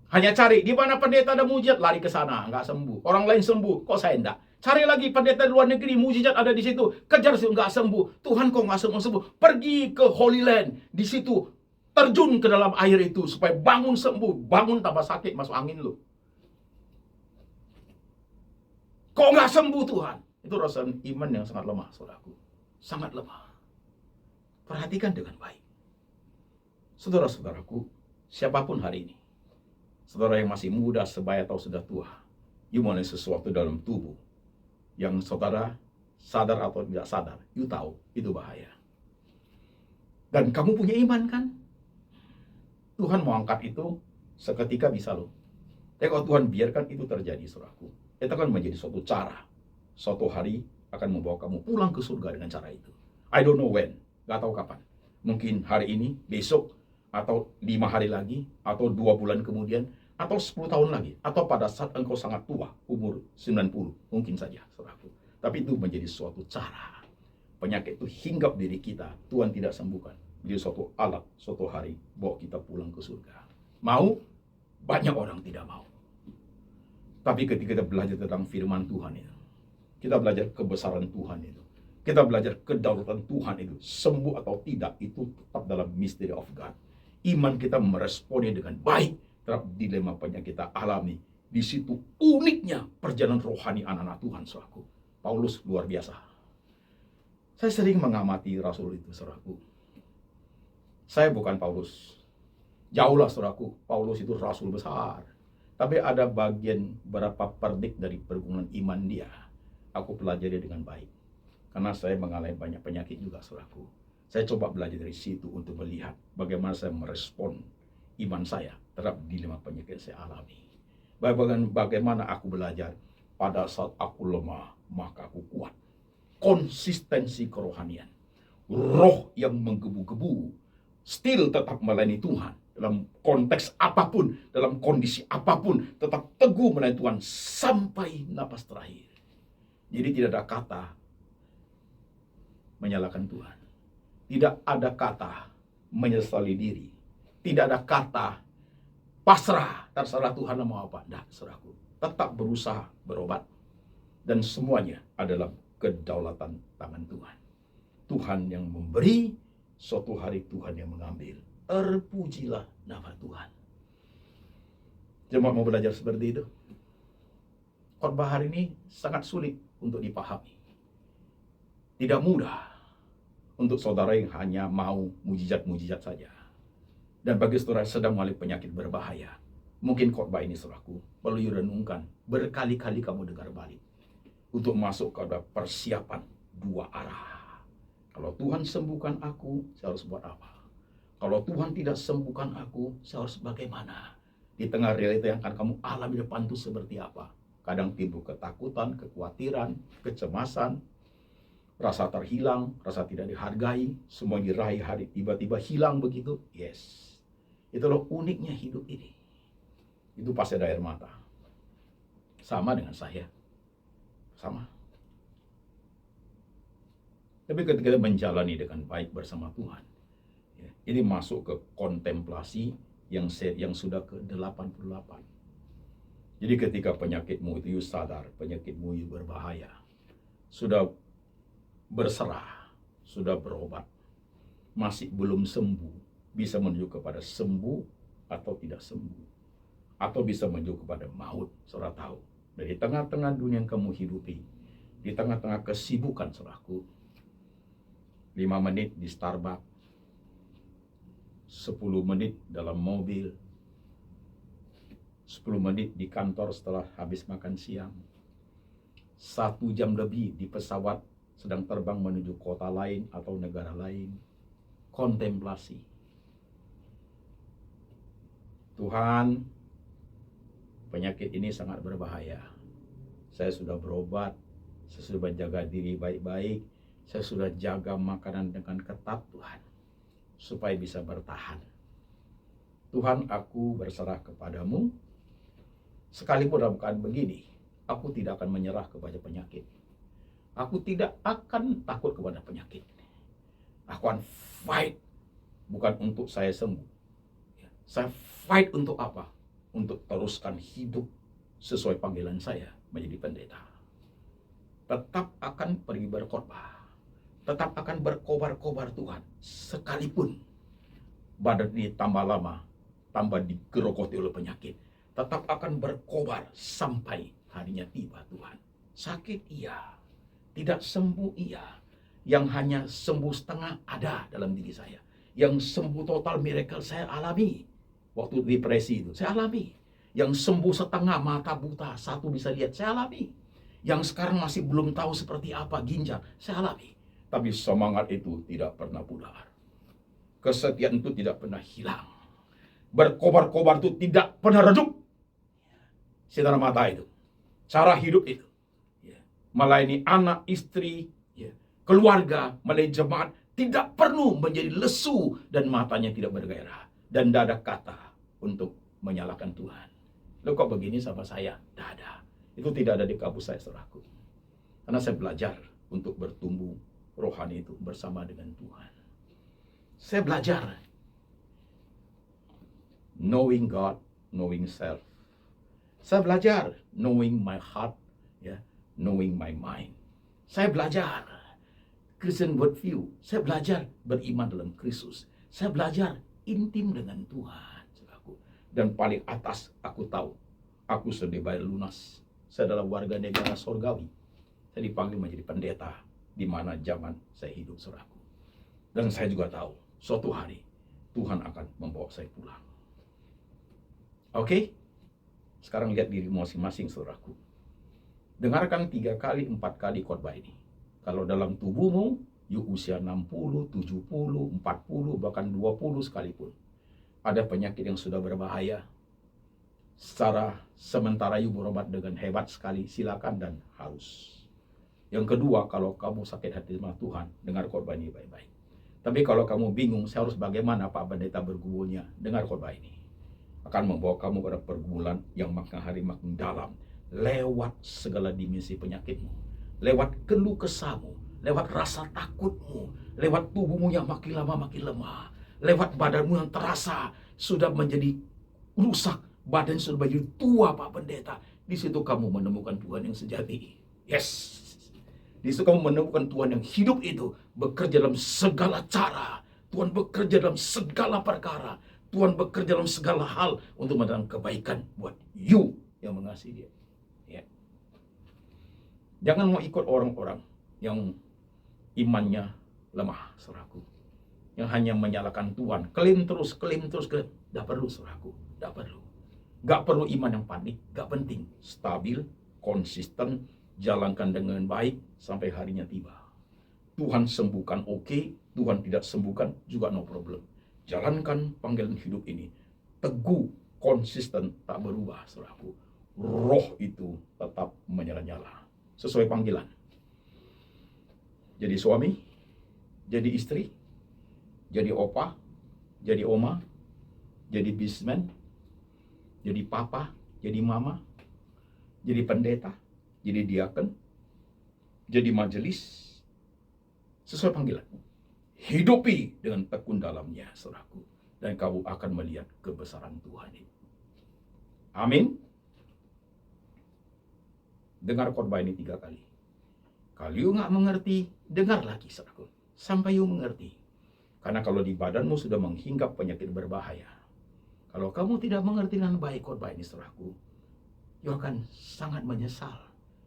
hanya cari di mana pendeta ada mujizat, lari ke sana, nggak sembuh. Orang lain sembuh, kok saya enggak? Cari lagi pendeta di luar negeri, mujizat ada di situ, kejar sih nggak sembuh. Tuhan kok nggak sembuh? Pergi ke Holy Land, di situ terjun ke dalam air itu supaya bangun sembuh, bangun tambah sakit, masuk angin lu. Kok nggak sembuh Tuhan? Itu rasa iman yang sangat lemah, saudaraku. Sangat lemah. Perhatikan dengan baik. Saudara-saudaraku, siapapun hari ini, saudara yang masih muda, sebaya atau sudah tua, you mulai sesuatu dalam tubuh yang saudara sadar atau tidak sadar, you tahu itu bahaya. Dan kamu punya iman kan? Tuhan mau angkat itu seketika bisa loh. Tapi kalau Tuhan biarkan itu terjadi, saudaraku, itu akan menjadi suatu cara. Suatu hari akan membawa kamu pulang ke surga dengan cara itu. I don't know when, gak tahu kapan. Mungkin hari ini, besok, atau 5 hari lagi, atau 2 bulan kemudian, atau 10 tahun lagi, atau pada saat engkau sangat tua, umur 90, mungkin saja, saudaraku. Tapi itu menjadi suatu cara. Penyakit itu hinggap diri kita, Tuhan tidak sembuhkan. Jadi suatu alat, suatu hari, bawa kita pulang ke surga. Mau? Banyak orang tidak mau. Tapi ketika kita belajar tentang firman Tuhan itu, kita belajar kebesaran Tuhan itu, kita belajar kedaulatan Tuhan itu, sembuh atau tidak, itu tetap dalam mystery of God. Iman kita meresponnya dengan baik terhadap dilema yang kita alami. Di situ uniknya perjalanan rohani anak-anak Tuhan, saudaraku. Paulus luar biasa. Saya sering mengamati Rasul itu, saudaraku. Saya bukan Paulus. Jauhlah, saudaraku. Paulus itu Rasul besar. Tapi ada bagian berapa perdik dari pergumulan iman dia. Aku pelajari dengan baik. Karena saya mengalami banyak penyakit juga, saudaraku. Saya coba belajar dari situ untuk melihat bagaimana saya merespon iman saya terhadap dilema penyakit yang saya alami. Bagaimana aku belajar pada saat aku lemah, maka aku kuat. Konsistensi kerohanian. Roh yang menggebu-gebu, still tetap melayani Tuhan. Dalam konteks apapun, dalam kondisi apapun, tetap teguh melayani Tuhan sampai napas terakhir. Jadi tidak ada kata menyalahkan Tuhan. Tidak ada kata menyesali diri. Tidak ada kata pasrah, terserah Tuhan mau apa. Tidak, saudaraku. Tetap berusaha berobat. Dan semuanya adalah kedaulatan tangan Tuhan. Tuhan yang memberi, suatu hari Tuhan yang mengambil. Terpujilah nama Tuhan. Jemaat mau belajar seperti itu? Khotbah hari ini sangat sulit untuk dipahami. Tidak mudah untuk saudara yang hanya mau mujizat-mujizat saja. Dan bagi saudara yang sedang mengalami penyakit berbahaya, mungkin khotbah ini, saudaraku, perlu direnungkan. Berkali-kali kamu dengar balik. Untuk masuk ke persiapan 2 arah. Kalau Tuhan sembuhkan aku, saya harus buat apa? Kalau Tuhan tidak sembuhkan aku, saya harus bagaimana? Di tengah realita yang akan kamu alami depan itu seperti apa? Kadang timbul ketakutan, kekhawatiran, kecemasan, rasa terhilang, rasa tidak dihargai, semua diraih hari tiba-tiba hilang begitu. Yes, itulah uniknya hidup ini. Itu pasti ada air mata. Sama dengan saya. Sama. Tapi ketika kita menjalani dengan baik bersama Tuhan, ya, ini masuk ke kontemplasi yang sudah ke-88. Jadi ketika penyakitmu itu sadar, penyakitmu itu berbahaya, sudah berserah, sudah berobat, masih belum sembuh, bisa menuju kepada sembuh atau tidak sembuh, atau bisa menuju kepada maut. Saudara tahu, dari tengah-tengah dunia yang kamu hidupi, di tengah-tengah kesibukan, saudaraku, 5 menit di Starbucks, 10 menit dalam mobil, 10 menit di kantor setelah habis makan siang, 1 jam lebih di pesawat sedang terbang menuju kota lain atau negara lain. Kontemplasi. Tuhan, penyakit ini sangat berbahaya. Saya sudah berobat, saya sudah menjaga diri baik-baik, saya sudah jaga makanan dengan ketat, Tuhan, supaya bisa bertahan. Tuhan, aku berserah kepadamu. Sekalipun dalam keadaan begini, aku tidak akan menyerah kepada penyakit. Aku tidak akan takut kepada penyakit. Aku akan fight, bukan untuk saya sembuh. Saya fight untuk apa? Untuk teruskan hidup sesuai panggilan saya menjadi pendeta. Tetap akan pergi berkhotbah. Tetap akan berkobar-kobar Tuhan. Sekalipun badan ini tambah lama, tambah digerogoti oleh penyakit, tetap akan berkobar sampai harinya tiba Tuhan. Sakit iya, tidak sembuh iya. Yang hanya sembuh setengah ada dalam diri saya. Yang sembuh total miracle saya alami. Waktu depresi itu, saya alami. Yang sembuh setengah mata buta, satu bisa lihat, saya alami. Yang sekarang masih belum tahu seperti apa ginjal, saya alami. Tapi semangat itu tidak pernah pudar. Kesetiaan itu tidak pernah hilang. Berkobar-kobar itu tidak pernah redup. Sinar mata itu, cara hidup itu, melayani anak, istri, keluarga, melayani jemaat, tidak perlu menjadi lesu dan matanya tidak bergairah. Dan tidak ada kata untuk menyalahkan Tuhan. Lo kok begini sama saya? Tidak ada. Itu tidak ada di kampus saya, saudaraku. Karena saya belajar untuk bertumbuh rohani itu bersama dengan Tuhan. Saya belajar knowing God, knowing self. Saya belajar knowing my heart, knowing my mind. Saya belajar Christian worldview. Saya belajar beriman dalam Kristus. Saya belajar intim dengan Tuhan, saudaraku. Dan paling atas aku tahu, aku sudah dibayar lunas. Saya adalah warga negara sorgawi. Saya dipanggil menjadi pendeta di mana zaman saya hidup, saudaraku. Dan saya juga tahu suatu hari Tuhan akan membawa saya pulang. Oke? Sekarang lihat diri masing-masing, saudaraku. Dengarkan 3 kali, 4 kali khotbah ini. Kalau dalam tubuhmu, you usia 60, 70, 40, bahkan 20 sekalipun, ada penyakit yang sudah berbahaya, secara sementara you berobat dengan hebat sekali, silakan dan harus. Yang kedua, kalau kamu sakit hati sama Tuhan, dengar khotbah ini baik-baik. Tapi kalau kamu bingung, saya harus bagaimana Pak Pendeta bergumulnya, dengar khotbah ini. Akan membawa kamu pada pergumulan yang makin hari makin dalam, lewat segala dimensi penyakitmu, lewat keluh kesahmu, lewat rasa takutmu, lewat tubuhmu yang makin lama makin lemah, lewat badanmu yang terasa sudah menjadi rusak, badan sudah menjadi tua Pak Pendeta. Di situ kamu menemukan Tuhan yang sejati. Yes. Di situ kamu menemukan Tuhan yang hidup itu bekerja dalam segala cara. Tuhan bekerja dalam segala perkara. Tuhan bekerja dalam segala hal untuk mendatangkan kebaikan buat you yang mengasihi Dia. Ya. Jangan mau ikut orang-orang yang imannya lemah, saudaraku. Yang hanya menyalahkan Tuhan. Klaim terus. Tidak perlu, saudaraku. Tidak perlu. Gak perlu iman yang panik. Gak penting. Stabil, konsisten, jalankan dengan baik sampai harinya tiba. Tuhan sembuhkan oke, Tuhan tidak sembuhkan juga no problem. Jalankan panggilan hidup ini. Teguh, konsisten, tak berubah, saudaraku. Roh itu tetap menyala-nyala. Sesuai panggilan. Jadi suami, jadi istri, jadi opa, jadi oma, jadi businessman, jadi papa, jadi mama, jadi pendeta, jadi diaken, jadi majelis, sesuai panggilan. Hidupi dengan tekun dalamnya, saudaraku, dan kamu akan melihat kebesaran Tuhan itu. Amin. Dengar khotbah ini 3 kali. Kalau you nggak mengerti, dengar lagi, saudaraku, sampai you mengerti. Karena kalau di badanmu sudah menghinggap penyakit berbahaya, kalau kamu tidak mengerti dengan baik khotbah ini, saudaraku, you akan sangat menyesal.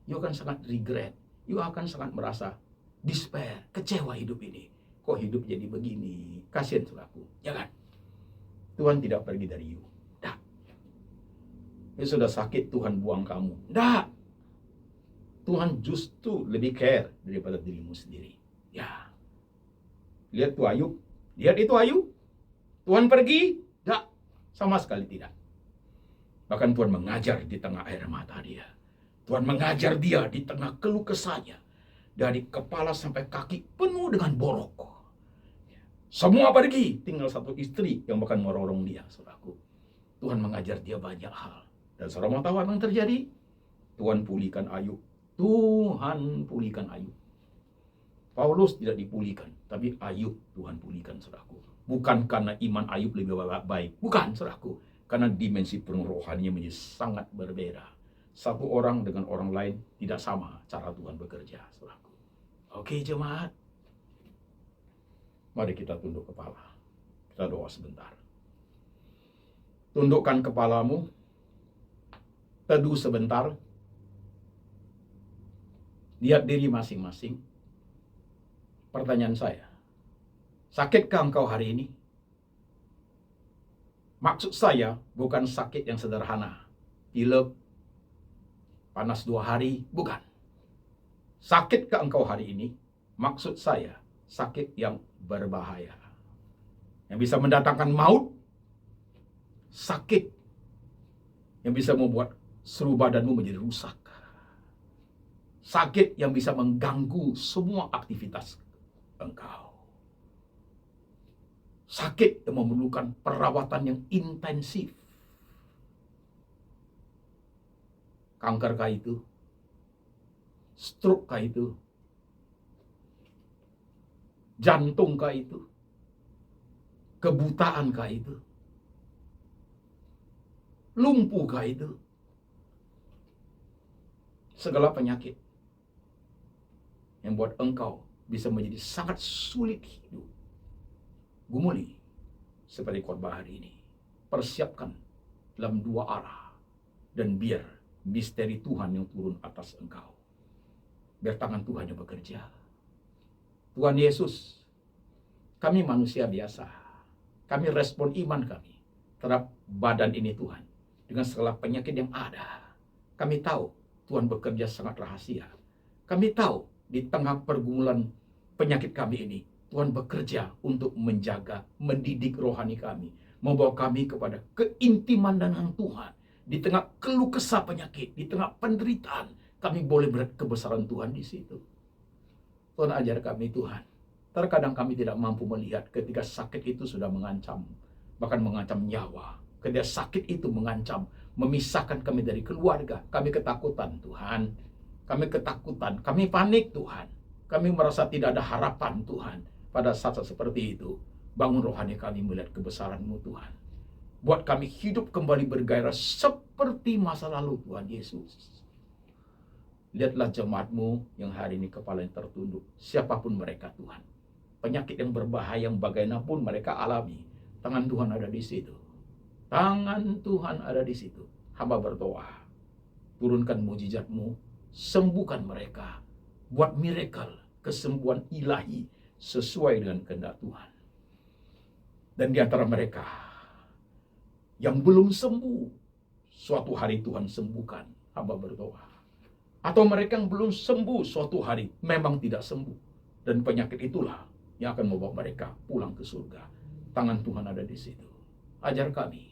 You akan sangat regret. You akan sangat merasa despair, kecewa hidup ini. Kok hidup jadi begini? Kasihan, saudaraku. Jangan. Tuhan tidak pergi dari you. Tidak. You sudah sakit, Tuhan buang kamu. Tidak. Tuhan justru lebih care daripada dirimu sendiri. Ya. Lihat tuh Ayub. Lihat itu Ayub. Tuhan pergi? Tidak. Sama sekali tidak. Bahkan Tuhan mengajar di tengah air mata dia. Tuhan mengajar dia di tengah keluh kesahnya. Dari kepala sampai kaki penuh dengan borok. Semua pergi, tinggal satu istri yang bahkan merorong dia, saudaraku. Tuhan mengajar dia banyak hal. Dan saudara mau tahu apa yang terjadi? Tuhan pulihkan Ayub. Tuhan pulihkan Ayub. Paulus tidak dipulihkan, tapi Ayub Tuhan pulihkan, saudaraku. Bukan karena iman Ayub lebih baik. Bukan, saudaraku. Karena dimensi penuh rohaninya menjadi sangat berbeda. Satu orang dengan orang lain tidak sama cara Tuhan bekerja, saudaraku. Oke, jemaat. Mari kita tunduk kepala. Kita Kita doa sebentar. Tundukkan kepalamu, teduh sebentar, lihat diri masing-masing. Pertanyaan saya, sakitkah engkau hari ini? Maksud saya bukan sakit yang sederhana, pilek, panas 2 hari, bukan. Sakitkah engkau hari ini? Maksud saya, sakit yang berbahaya, yang bisa mendatangkan maut, sakit yang bisa membuat seluruh badanmu menjadi rusak, sakit yang bisa mengganggu semua aktivitas engkau, sakit yang memerlukan perawatan yang intensif. Kankerkah itu? Stroke-kah itu? Jantungkah itu? Kebutaankah itu? Lumpuhkah itu? Segala penyakit yang buat engkau bisa menjadi sangat sulit hidup. Gumuli seperti khotbah hari ini. Persiapkan dalam 2 arah. Dan biar misteri Tuhan yang turun atas engkau. Biar tangan Tuhan yang bekerja. Tuhan Yesus, kami manusia biasa. Kami respon iman kami terhadap badan ini Tuhan. Dengan segala penyakit yang ada. Kami tahu Tuhan bekerja sangat rahasia. Kami tahu di tengah pergumulan penyakit kami ini, Tuhan bekerja untuk menjaga, mendidik rohani kami. Membawa kami kepada keintiman dengan Tuhan. Di tengah keluh kesah penyakit, di tengah penderitaan, kami boleh melihat kebesaran Tuhan di situ. Tuhan ajar kami Tuhan. Terkadang kami tidak mampu melihat ketika sakit itu sudah mengancam, bahkan mengancam nyawa. Ketika sakit itu mengancam, memisahkan kami dari keluarga, kami ketakutan Tuhan. Kami ketakutan, kami panik Tuhan. Kami merasa tidak ada harapan Tuhan. Pada saat seperti itu, bangun rohani kami melihat kebesaran-Mu Tuhan. Buat kami hidup kembali bergairah seperti masa lalu Tuhan Yesus. Lihatlah jemaat-Mu yang hari ini kepalanya tertunduk. Siapapun mereka Tuhan. Penyakit yang berbahaya yang bagaimanapun mereka alami. Tangan Tuhan ada di situ. Tangan Tuhan ada di situ. Hamba berdoa. Turunkan mujizat-Mu. Sembuhkan mereka. Buat miracle, kesembuhan ilahi sesuai dengan kehendak Tuhan. Dan di antara mereka yang belum sembuh, suatu hari Tuhan sembuhkan. Hamba berdoa. Atau mereka yang belum sembuh, suatu hari memang tidak sembuh. Dan penyakit itulah yang akan membawa mereka pulang ke surga. Tangan Tuhan ada di situ. Ajar kami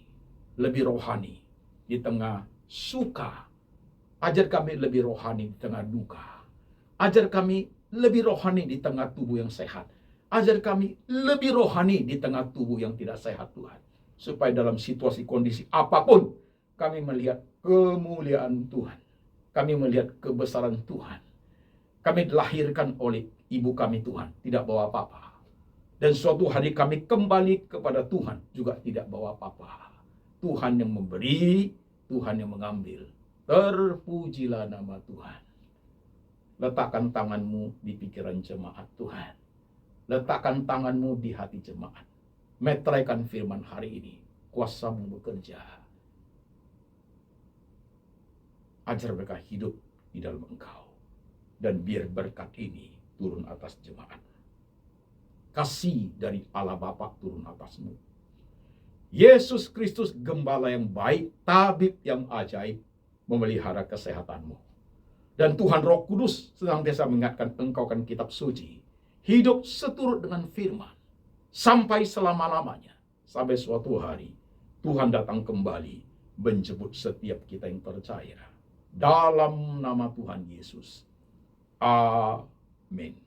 lebih rohani di tengah suka. Ajar kami lebih rohani di tengah duka. Ajar kami lebih rohani di tengah tubuh yang sehat. Ajar kami lebih rohani di tengah tubuh yang tidak sehat Tuhan. Supaya dalam situasi kondisi apapun, kami melihat kemuliaan Tuhan. Kami melihat kebesaran Tuhan. Kami dilahirkan oleh ibu kami Tuhan, tidak bawa apa-apa. Dan suatu hari kami kembali kepada Tuhan, juga tidak bawa apa-apa. Tuhan yang memberi, Tuhan yang mengambil. Terpujilah nama Tuhan. Letakkan tangan-Mu di pikiran jemaat Tuhan. Letakkan tangan-Mu di hati jemaat. Meteraikan firman hari ini. Kuasa-Mu bekerja. Ajar mereka hidup di dalam Engkau. Dan biar berkat ini turun atas jemaat. Kasih dari Allah Bapa turun atas-Mu. Yesus Kristus gembala yang baik, tabib yang ajaib, memelihara kesehatan-Mu. Dan Tuhan Roh Kudus senantiasa mengingatkan engkau kan kitab suci. Hidup seturut dengan firman. Sampai selama-lamanya. Sampai suatu hari Tuhan datang kembali menjemput setiap kita yang percaya. Dalam nama Tuhan Yesus. Amin.